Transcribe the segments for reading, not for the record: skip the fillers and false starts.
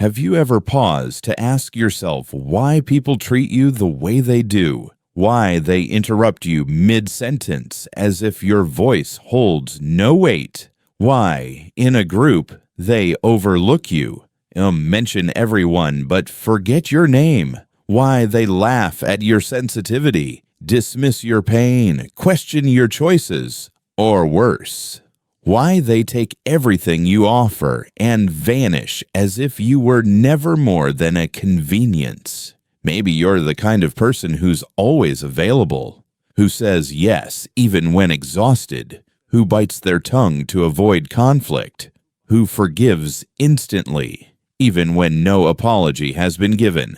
Have you ever paused to ask yourself why people treat you the way they do? Why they interrupt you mid-sentence as if your voice holds no weight? Why, in a group, they overlook you, mention everyone but forget your name? Why they laugh at your sensitivity, dismiss your pain, question your choices, or worse? Why they take everything you offer and vanish as if you were never more than a convenience? Maybe you're the kind of person who's always available, who says yes even when exhausted, who bites their tongue to avoid conflict, who forgives instantly even when no apology has been given.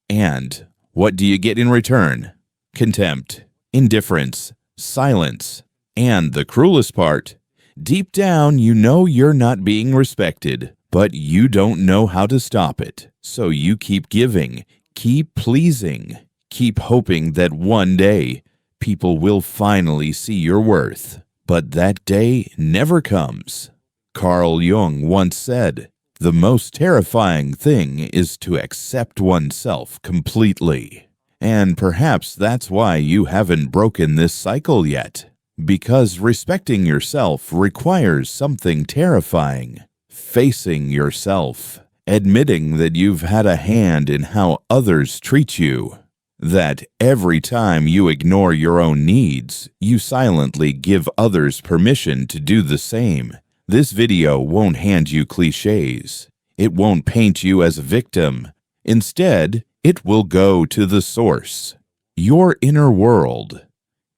And what do you get in return? Contempt, indifference, silence, and the cruelest part, deep down, you know you're not being respected, but you don't know how to stop it. So you keep giving, keep pleasing, keep hoping that one day people will finally see your worth. But that day never comes. Carl Jung once said, "The most terrifying thing is to accept oneself completely." And perhaps that's why you haven't broken this cycle yet. Because respecting yourself requires something terrifying. Facing yourself. Admitting that you've had a hand in how others treat you. That every time you ignore your own needs, you silently give others permission to do the same. This video won't hand you cliches. It won't paint you as a victim. Instead, it will go to the source. Your inner world.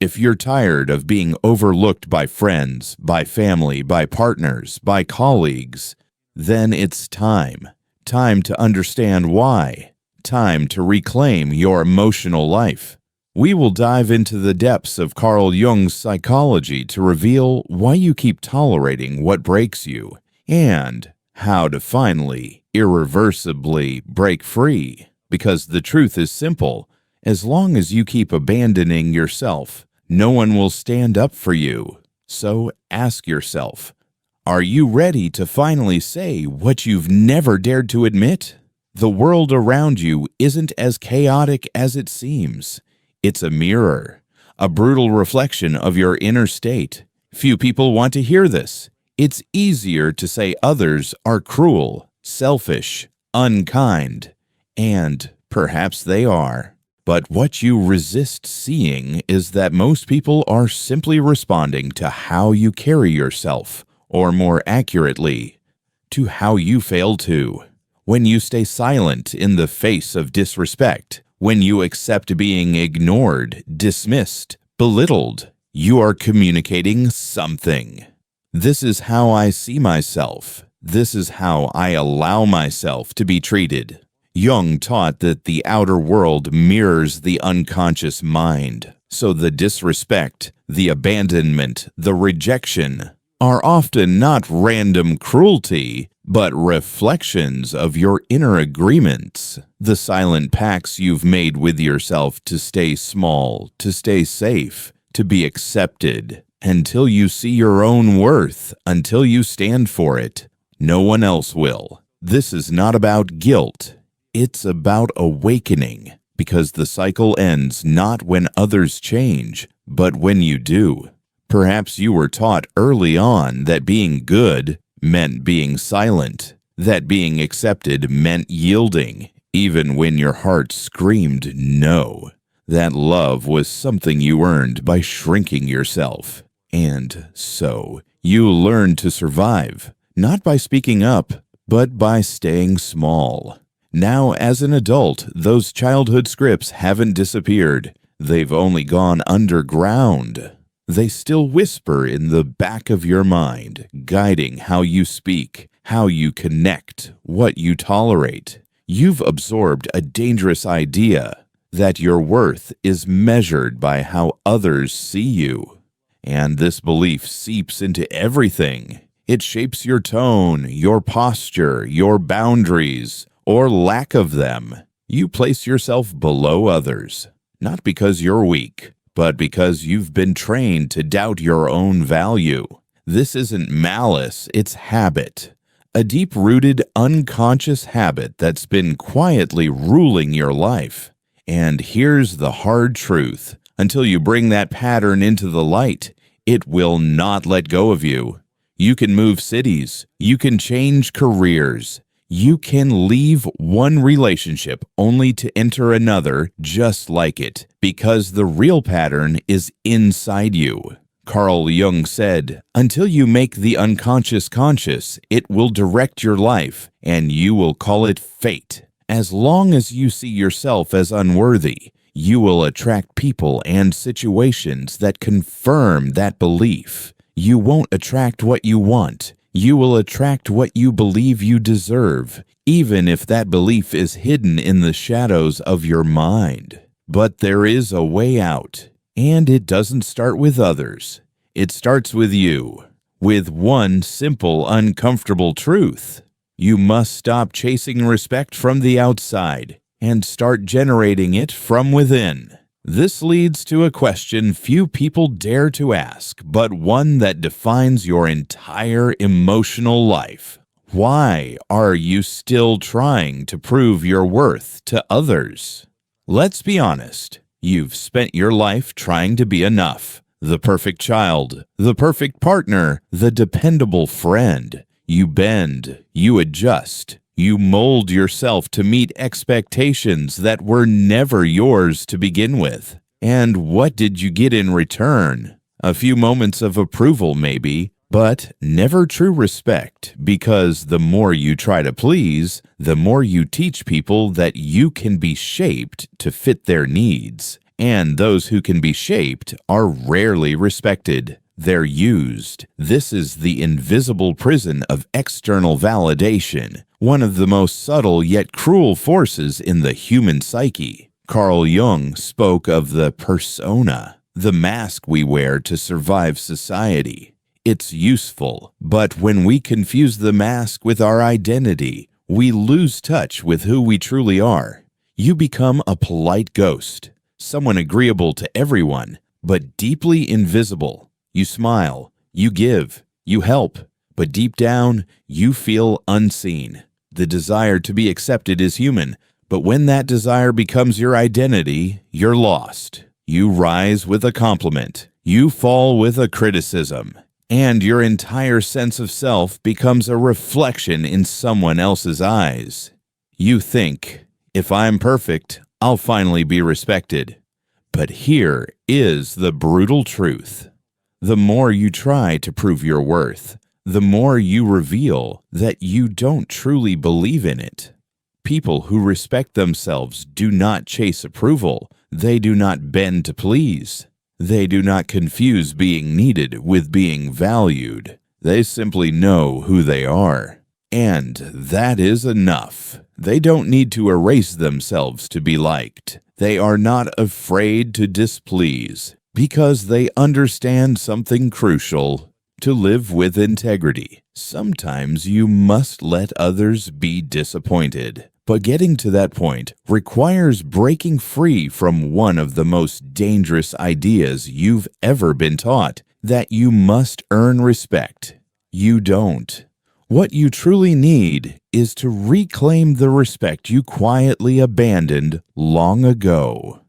If you're tired of being overlooked by friends, by family, by partners, by colleagues, then it's time. Time to understand why. Time to reclaim your emotional life. We will dive into the depths of Carl Jung's psychology to reveal why you keep tolerating what breaks you and how to finally, irreversibly break free. Because the truth is simple. As long as you keep abandoning yourself, no one will stand up for you. So ask yourself, are you ready to finally say what you've never dared to admit? The world around you isn't as chaotic as it seems. It's a mirror, a brutal reflection of your inner state. Few people want to hear this. It's easier to say others are cruel, selfish, unkind, and perhaps they are. But what you resist seeing is that most people are simply responding to how you carry yourself, or more accurately, to how you fail to. When you stay silent in the face of disrespect, when you accept being ignored, dismissed, belittled, you are communicating something. This is how I see myself. This is how I allow myself to be treated. Jung taught that the outer world mirrors the unconscious mind, so the disrespect, the abandonment, the rejection are often not random cruelty, but reflections of your inner agreements, the silent pacts you've made with yourself to stay small, to stay safe, to be accepted, until you see your own worth, until you stand for it. No one else will. This is not about guilt. It's about awakening, because the cycle ends not when others change, but when you do. Perhaps you were taught early on that being good meant being silent, that being accepted meant yielding, even when your heart screamed no. That love was something you earned by shrinking yourself. And so, you learned to survive, not by speaking up, but by staying small. Now, as an adult, those childhood scripts haven't disappeared. They've only gone underground. They still whisper in the back of your mind, guiding how you speak, how you connect, what you tolerate. You've absorbed a dangerous idea that your worth is measured by how others see you. And this belief seeps into everything. It shapes your tone, your posture, your boundaries, or lack of them. You place yourself below others, not because you're weak, but because you've been trained to doubt your own value. This isn't malice, it's habit. a deep-rooted unconscious habit that's been quietly ruling your life. And here's the hard truth. Until you bring that pattern into the light, it will not let go of you. You can move cities. You can change careers. You can leave one relationship only to enter another just like it, because the real pattern is inside you. Carl Jung said, "Until you make the unconscious conscious, it will direct your life, and you will call it fate. As long as you see yourself as unworthy, you will attract people and situations that confirm that belief. You won't attract what you want. You will attract what you believe you deserve, even if that belief is hidden in the shadows of your mind. But there is a way out, and it doesn't start with others. It starts with you, with one simple, uncomfortable truth. You must stop chasing respect from the outside and start generating it from within." This leads to a question few people dare to ask, but one that defines your entire emotional life. Why are you still trying to prove your worth to others? Let's be honest. You've spent your life trying to be enough. The perfect child, the perfect partner, the dependable friend. You bend, you adjust. You mold yourself to meet expectations that were never yours to begin with. And what did you get in return? A few moments of approval, maybe, but never true respect, because the more you try to please, the more you teach people that you can be shaped to fit their needs. And those who can be shaped are rarely respected. They're used. This is the invisible prison of external validation, one of the most subtle yet cruel forces in the human psyche. Carl Jung spoke of the persona, the mask we wear to survive society. It's useful, but when we confuse the mask with our identity, we lose touch with who we truly are. You become a polite ghost, someone agreeable to everyone, but deeply invisible. You smile, you give, you help, but deep down, you feel unseen. The desire to be accepted is human, but when that desire becomes your identity, you're lost. You rise with a compliment, you fall with a criticism, and your entire sense of self becomes a reflection in someone else's eyes. You think, if I'm perfect, I'll finally be respected. But here is the brutal truth. The more you try to prove your worth, the more you reveal that you don't truly believe in it. People who respect themselves do not chase approval. They do not bend to please. They do not confuse being needed with being valued. They simply know who they are. And that is enough. They don't need to erase themselves to be liked. They are not afraid to displease, because they understand something crucial: to live with integrity. Sometimes you must let others be disappointed, but getting to that point requires breaking free from one of the most dangerous ideas you've ever been taught: that you must earn respect. You don't. What you truly need is to reclaim the respect you quietly abandoned long ago.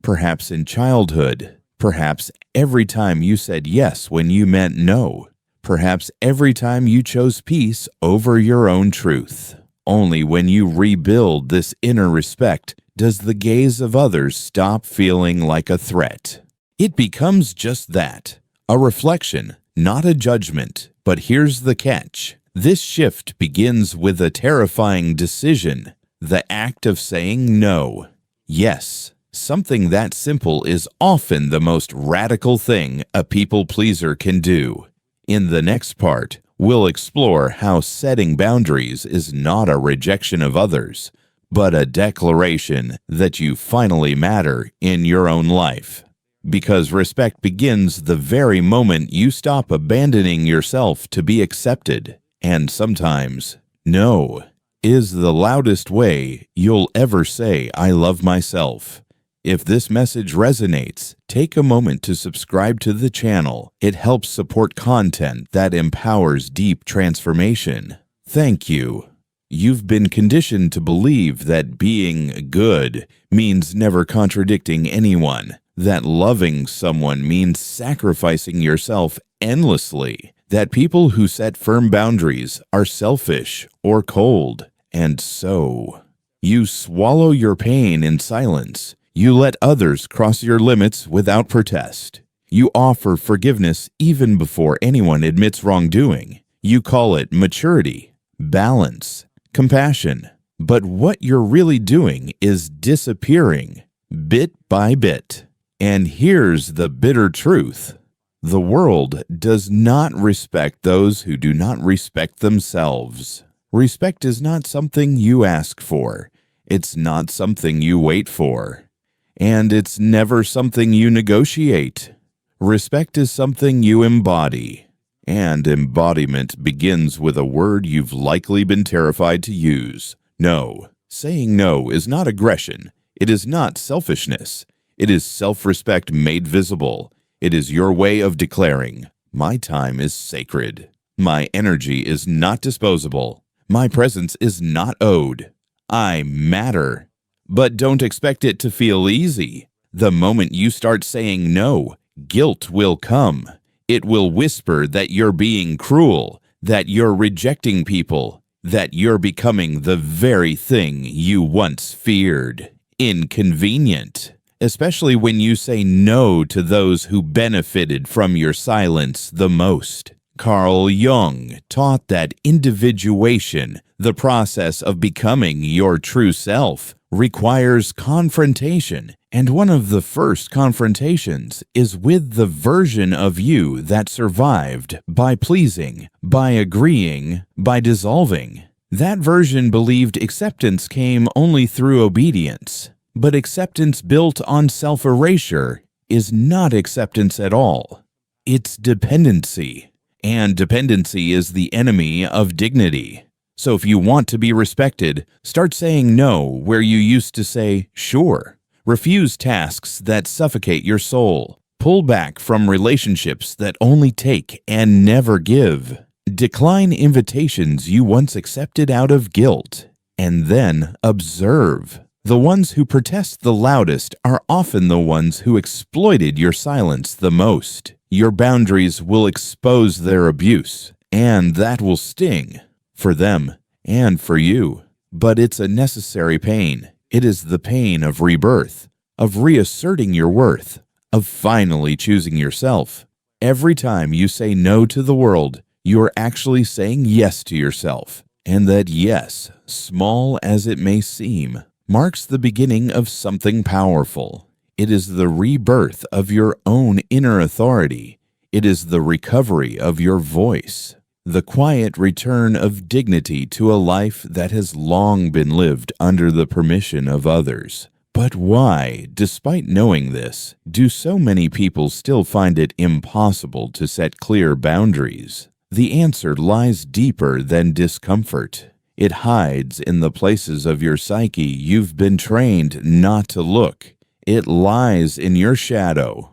Perhaps in childhood. Perhaps every time you said yes when you meant no. Perhaps every time you chose peace over your own truth. Only when you rebuild this inner respect does the gaze of others stop feeling like a threat. It becomes just that, a reflection, not a judgment. But here's the catch. This shift begins with a terrifying decision, the act of saying no. Yes. Something that simple is often the most radical thing a people-pleaser can do. In the next part, we'll explore how setting boundaries is not a rejection of others, but a declaration that you finally matter in your own life. Because respect begins the very moment you stop abandoning yourself to be accepted. And sometimes, no is the loudest way you'll ever say, "I love myself." If this message resonates, take a moment to subscribe to the channel. It helps support content that empowers deep transformation. Thank you. You've been conditioned to believe that being good means never contradicting anyone, that loving someone means sacrificing yourself endlessly, that people who set firm boundaries are selfish or cold, and so you swallow your pain in silence. You let others cross your limits without protest. You offer forgiveness even before anyone admits wrongdoing. You call it maturity, balance, compassion. But what you're really doing is disappearing, bit by bit. And here's the bitter truth. The world does not respect those who do not respect themselves. Respect is not something you ask for. It's not something you wait for. And it's never something you negotiate. Respect is something you embody. And embodiment begins with a word you've likely been terrified to use. No. Saying no is not aggression. It is not selfishness. It is self-respect made visible. It is your way of declaring, my time is sacred. My energy is not disposable. My presence is not owed. I matter. But don't expect it to feel easy. The moment you start saying no, guilt will come. It will whisper that you're being cruel, that you're rejecting people, that you're becoming the very thing you once feared. Inconvenient. Especially when you say no to those who benefited from your silence the most. Carl Jung taught that individuation, the process of becoming your true self, requires confrontation, and one of the first confrontations is with the version of you that survived by pleasing, by agreeing, by dissolving. That version believed acceptance came only through obedience. But acceptance built on self-erasure is not acceptance at all. It's dependency. And dependency is the enemy of dignity. So if you want to be respected, start saying no where you used to say sure. Refuse tasks that suffocate your soul. Pull back from relationships that only take and never give. Decline invitations you once accepted out of guilt. And then observe. The ones who protest the loudest are often the ones who exploited your silence the most. Your boundaries will expose their abuse, and that will sting for them and for you. But it's a necessary pain. It is the pain of rebirth, of reasserting your worth, of finally choosing yourself. Every time you say no to the world, you're actually saying yes to yourself. And that yes, small as it may seem, marks the beginning of something powerful. It is the rebirth of your own inner authority. It is the recovery of your voice, the quiet return of dignity to a life that has long been lived under the permission of others. But why, despite knowing this, do so many people still find it impossible to set clear boundaries? The answer lies deeper than discomfort. It hides in the places of your psyche you've been trained not to look. It lies in your shadow.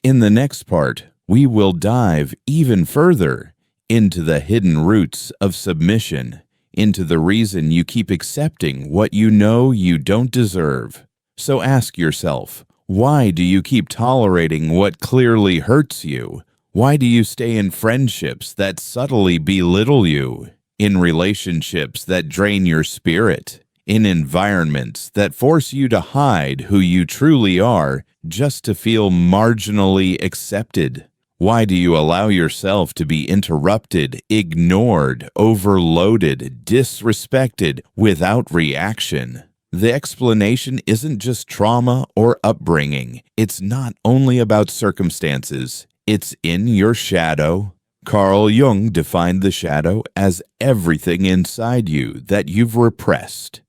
In the next part, we will dive even further into the hidden roots of submission, into the reason you keep accepting what you know you don't deserve. So ask yourself, why do you keep tolerating what clearly hurts you? Why do you stay in friendships that subtly belittle you? In relationships that drain your spirit, in environments that force you to hide who you truly are just to feel marginally accepted? Why do you allow yourself to be interrupted, ignored, overloaded, disrespected without reaction? The explanation isn't just trauma or upbringing. It's not only about circumstances. It's in your shadow. Carl Jung defined the shadow as everything inside you that you've repressed.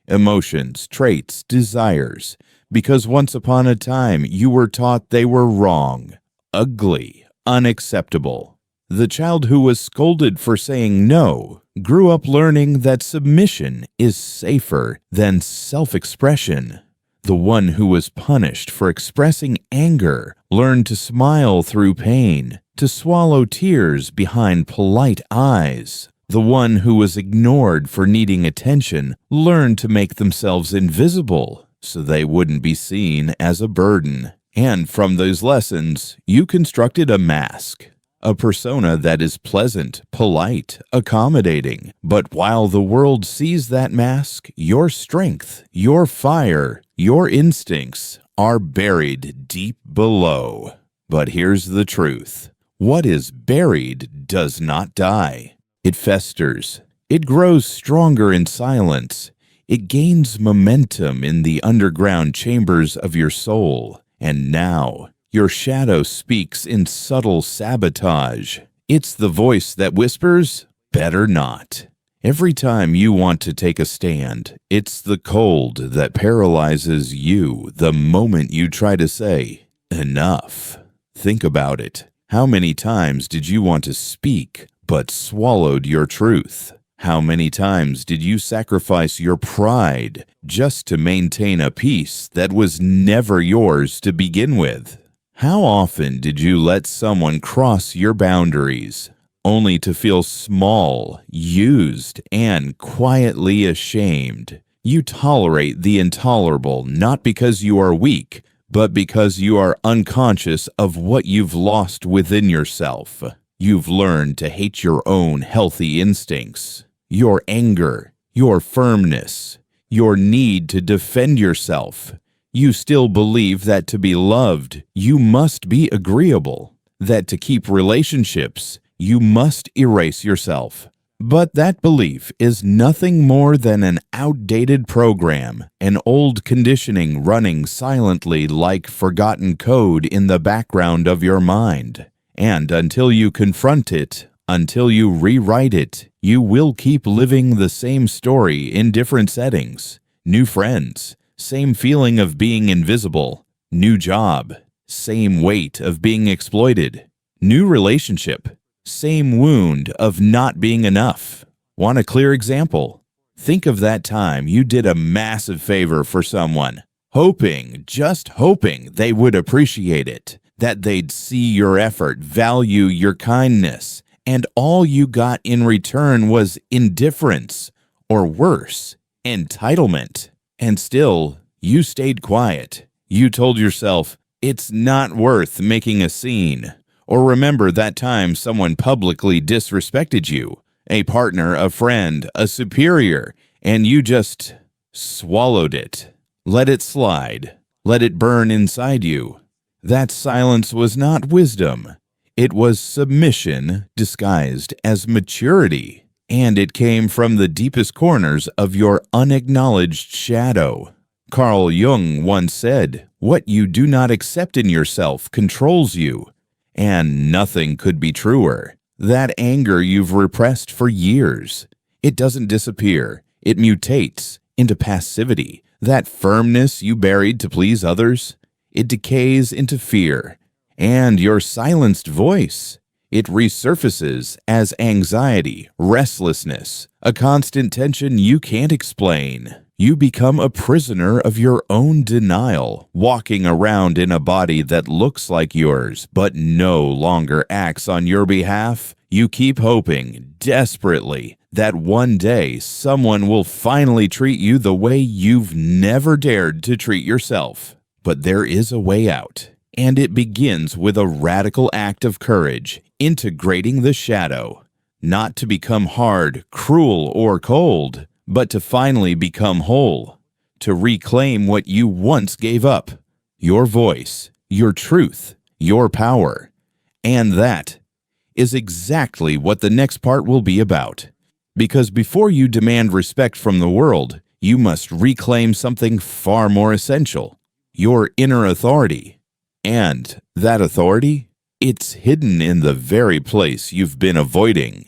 Emotions, traits, desires, because once upon a time you were taught they were wrong, ugly, unacceptable. The child who was scolded for saying no grew up learning that submission is safer than self-expression. The one who was punished for expressing anger learned to smile through pain, to swallow tears behind polite eyes. The one who was ignored for needing attention learned to make themselves invisible so they wouldn't be seen as a burden. And from those lessons, you constructed a mask, a persona that is pleasant, polite, accommodating. But while the world sees that mask, your strength, your fire, your instincts are buried deep below. But here's the truth. What is buried does not die. It festers. It grows stronger in silence. It gains momentum in the underground chambers of your soul. And now, your shadow speaks in subtle sabotage. It's the voice that whispers, "Better not." Every time you want to take a stand, it's the cold that paralyzes you the moment you try to say, "Enough." Think about it. How many times did you want to speak, but swallowed your truth? How many times did you sacrifice your pride just to maintain a peace that was never yours to begin with? How often did you let someone cross your boundaries, only to feel small, used, and quietly ashamed? You tolerate the intolerable not because you are weak, but because you are unconscious of what you've lost within yourself. You've learned to hate your own healthy instincts, your anger, your firmness, your need to defend yourself. You still believe that to be loved, you must be agreeable, that to keep relationships, you must erase yourself. But that belief is nothing more than an outdated program, an old conditioning running silently like forgotten code in the background of your mind. And until you confront it, until you rewrite it, you will keep living the same story in different settings. New friends, same feeling of being invisible. New job, same weight of being exploited. New relationship, same wound of not being enough. Want a clear example? Think of that time you did a massive favor for someone, hoping, just hoping they would appreciate it, that they'd see your effort, value your kindness, and all you got in return was indifference, or worse, entitlement. And still, you stayed quiet. You told yourself, it's not worth making a scene. Or remember that time someone publicly disrespected you, a partner, a friend, a superior, and you just swallowed it. Let it slide. Let it burn inside you. That silence was not wisdom. It was submission disguised as maturity, and it came from the deepest corners of your unacknowledged shadow. Carl Jung once said, "What you do not accept in yourself controls you." And nothing could be truer. That anger you've repressed for years, it doesn't disappear. It mutates into passivity. That firmness you buried to please others, it decays into fear. And your silenced voice, it resurfaces as anxiety, restlessness, a constant tension you can't explain. You become a prisoner of your own denial, walking around in a body that looks like yours, but no longer acts on your behalf. You keep hoping, desperately, that one day someone will finally treat you the way you've never dared to treat yourself. But there is a way out, and it begins with a radical act of courage, integrating the shadow, not to become hard, cruel, or cold, but to finally become whole, to reclaim what you once gave up, your voice, your truth, your power. And that is exactly what the next part will be about. Because before you demand respect from the world, you must reclaim something far more essential, your inner authority. And that authority, it's hidden in the very place you've been avoiding,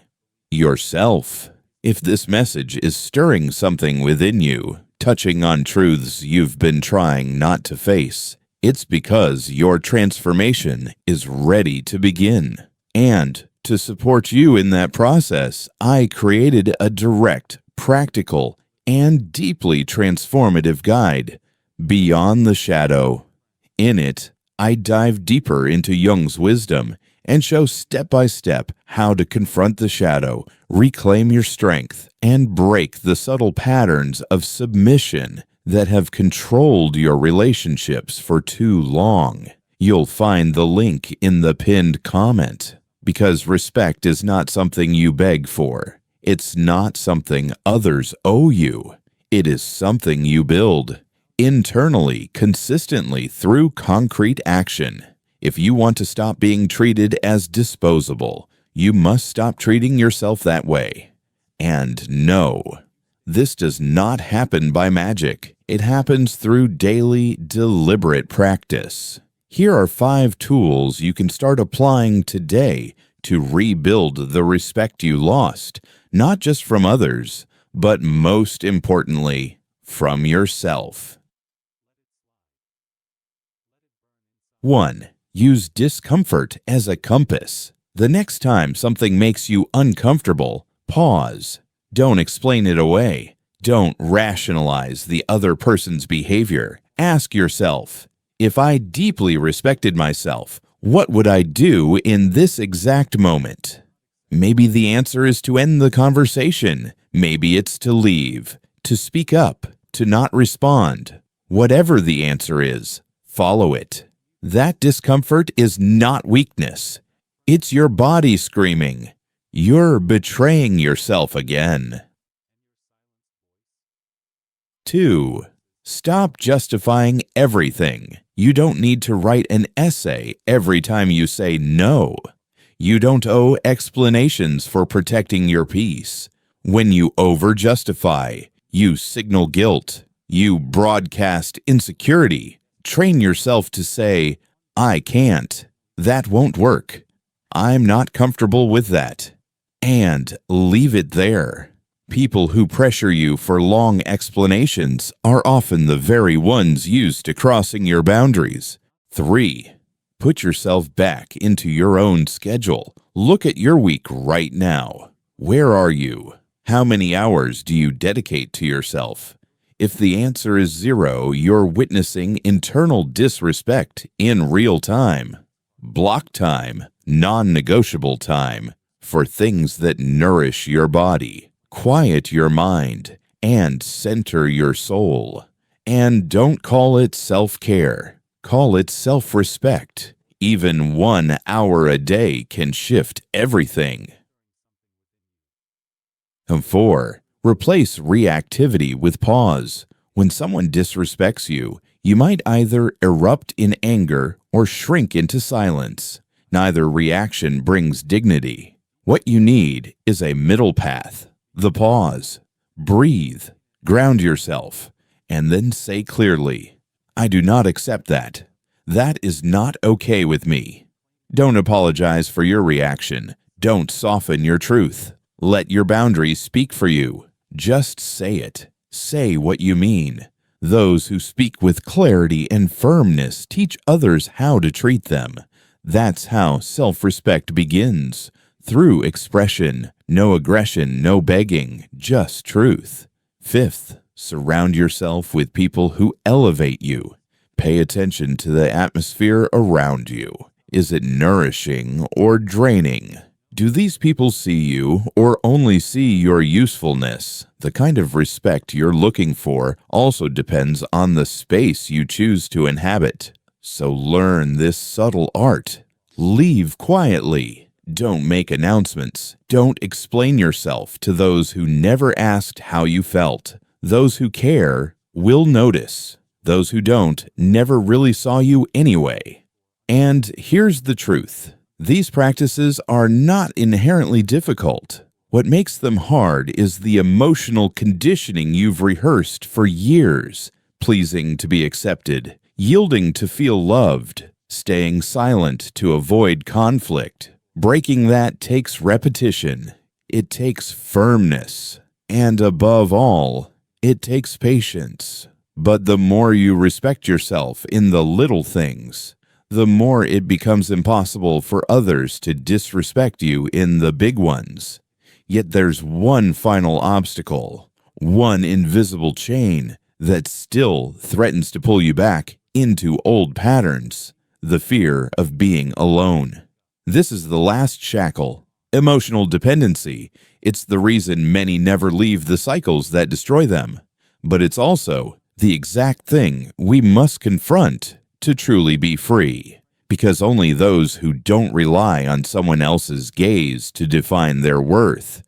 yourself. If this message is stirring something within you, touching on truths you've been trying not to face, it's because your transformation is ready to begin. And to support you in that process, I created a direct, practical, and deeply transformative guide, Beyond the Shadow. In it, I dive deeper into Jung's wisdom and show step by step how to confront the shadow, reclaim your strength, and break the subtle patterns of submission that have controlled your relationships for too long. You'll find the link in the pinned comment, because respect is not something you beg for. It's not something others owe you. It is something you build internally, consistently, through concrete action. If you want to stop being treated as disposable, you must stop treating yourself that way. And no, this does not happen by magic. It happens through daily, deliberate practice. Here are 5 tools you can start applying today to rebuild the respect you lost, not just from others, but most importantly, from yourself. 1. Use discomfort as a compass. The next time something makes you uncomfortable, pause. Don't explain it away. Don't rationalize the other person's behavior. Ask yourself, if I deeply respected myself, what would I do in this exact moment? Maybe the answer is to end the conversation. Maybe it's to leave, to speak up, to not respond. Whatever the answer is, follow it. That discomfort is not weakness. It's your body screaming, "You're betraying yourself again." 2. Stop justifying everything. You don't need to write an essay every time you say no. You don't owe explanations for protecting your peace. When you over-justify, you signal guilt. You broadcast insecurity. Train yourself to say, "I can't. That won't work. I'm not comfortable with that." And leave it there. People who pressure you for long explanations are often the very ones used to crossing your boundaries. 3. Put yourself back into your own schedule. Look at your week right now. Where are you? How many hours do you dedicate to yourself? If the answer is 0, you're witnessing internal disrespect in real time. Block time, non-negotiable time, for things that nourish your body, quiet your mind, and center your soul. And don't call it self-care. Call it self-respect. Even 1 hour a day can shift everything. 4. Replace reactivity with pause. When someone disrespects you, you might either erupt in anger or shrink into silence. Neither reaction brings dignity. What you need is a middle path. The pause. Breathe. Ground yourself. And then say clearly, "I do not accept that. That is not okay with me." Don't apologize for your reaction. Don't soften your truth. Let your boundaries speak for you. Just say it. Say what you mean. Those who speak with clarity and firmness teach others how to treat them. That's how self-respect begins. Through expression, no aggression, no begging, just truth. 5th, surround yourself with people who elevate you. Pay attention to the atmosphere around you. Is it nourishing or draining? Do these people see you or only see your usefulness? The kind of respect you're looking for also depends on the space you choose to inhabit. So learn this subtle art. Leave quietly. Don't make announcements. Don't explain yourself to those who never asked how you felt. Those who care will notice. Those who don't never really saw you anyway. And here's the truth. These practices are not inherently difficult. What makes them hard is the emotional conditioning you've rehearsed for years. Pleasing to be accepted, yielding to feel loved, staying silent to avoid conflict. Breaking that takes repetition. It takes firmness. And above all, it takes patience. But the more you respect yourself in the little things, the more it becomes impossible for others to disrespect you in the big ones. Yet there's one final obstacle, one invisible chain that still threatens to pull you back into old patterns, the fear of being alone. This is the last shackle, emotional dependency. It's the reason many never leave the cycles that destroy them. But it's also the exact thing we must confront to truly be free. Because only those who don't rely on someone else's gaze to define their worth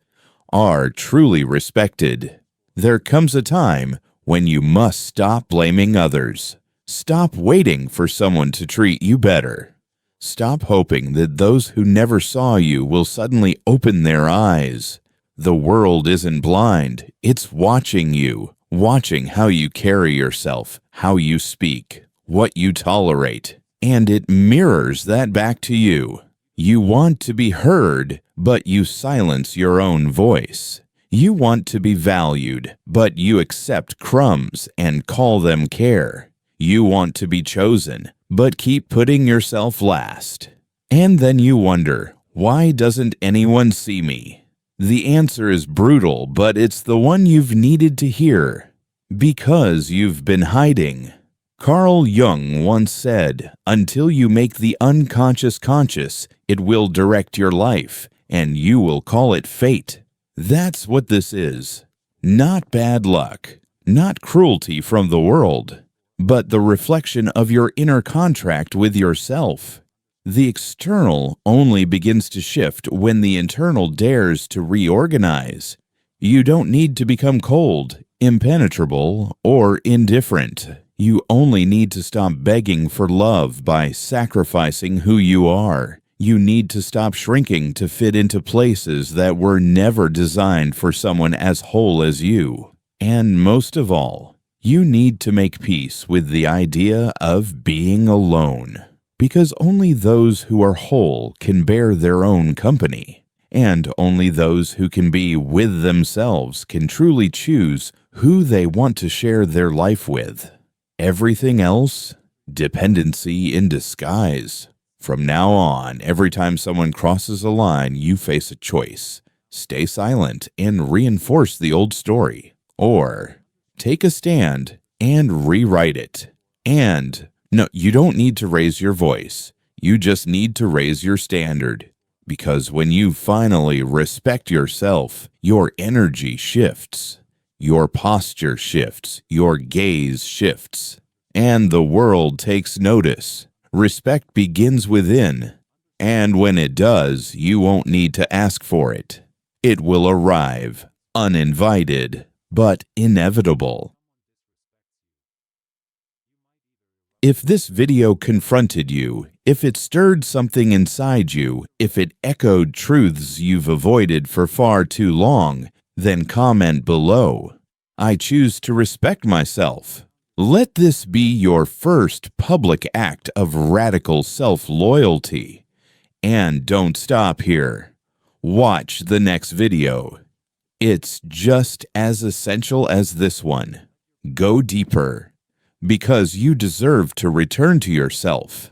are truly respected. There comes a time when you must stop blaming others. Stop waiting for someone to treat you better. Stop hoping that those who never saw you will suddenly open their eyes. The world isn't blind. It's watching you, watching how you carry yourself, how you speak, what you tolerate, and it mirrors that back to you. You want to be heard, but you silence your own voice. You want to be valued, but you accept crumbs and call them care. You want to be chosen, but keep putting yourself last. And then you wonder, why doesn't anyone see me? The answer is brutal, but it's the one you've needed to hear. Because you've been hiding. Carl Jung once said, "Until you make the unconscious conscious, it will direct your life, and you will call it fate." That's what this is. Not bad luck, not cruelty from the world, but the reflection of your inner contract with yourself. The external only begins to shift when the internal dares to reorganize. You don't need to become cold, impenetrable, or indifferent. You only need to stop begging for love by sacrificing who you are. You need to stop shrinking to fit into places that were never designed for someone as whole as you. And most of all, you need to make peace with the idea of being alone. Because only those who are whole can bear their own company. And only those who can be with themselves can truly choose who they want to share their life with. Everything else, dependency in disguise. From now on, every time someone crosses a line, you face a choice. Stay silent and reinforce the old story. Or take a stand and rewrite it. And no, you don't need to raise your voice. You just need to raise your standard. Because when you finally respect yourself, your energy shifts. Your posture shifts, your gaze shifts, and the world takes notice. Respect begins within, and when it does, you won't need to ask for it. It will arrive, uninvited, but inevitable. If this video confronted you, if it stirred something inside you, if it echoed truths you've avoided for far too long, then comment below. I choose to respect myself. Let this be your first public act of radical self-loyalty. And don't stop here. Watch the next video. It's just as essential as this one. Go deeper, because you deserve to return to yourself.